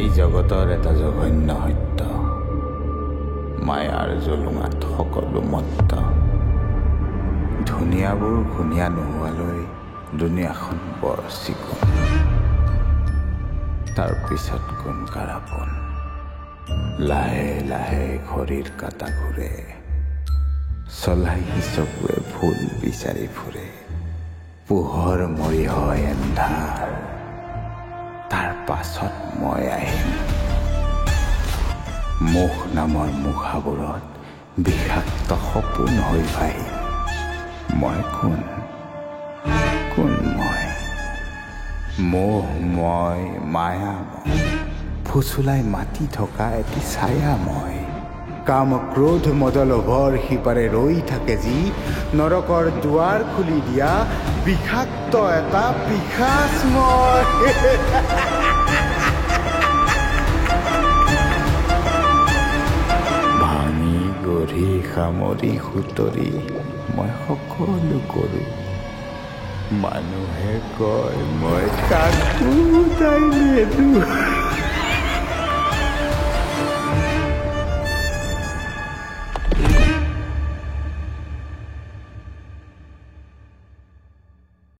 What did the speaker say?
এই জগতৰ এটা জঘন্য সত্য, মায়াৰ জলুঙাত সকলো মত্ত। ধুনীয়াবোৰ ঘূণীয়া নোহোৱালৈ দুনিয়াখন বৰ চিকুণ, তাৰ পিছত কোন কাৰাপোন। লাহে লাহে ঘড়ীৰ কাটা ঘূৰে, চলাই চকুৱে ভুল বিচাৰি ফুৰে। পোহৰ মৰি হয় এন্ধাৰ, তাৰ পাছত মই আহিম। মুখ নামৰ মুখাবোৰত বিষাক্ত সপোন হৈ ভাহিম। মই কোন মই? মোহ মই, মায়া মই, ফুচুলাই মাতি থকা এটি ছায়া মই। কাম ক্ৰোধ মদলোভৰ সিপাৰে ৰৈ থাকে যি, নৰকৰ দুৱাৰ খুলি দিয়া বিষাক্ত এটা পিশাচ মই। ভাঙি গঢ়ি সামৰি সুতৰি মই সকলো কৰোঁ। মানুহে কয় মই কাকো তাই নেদো।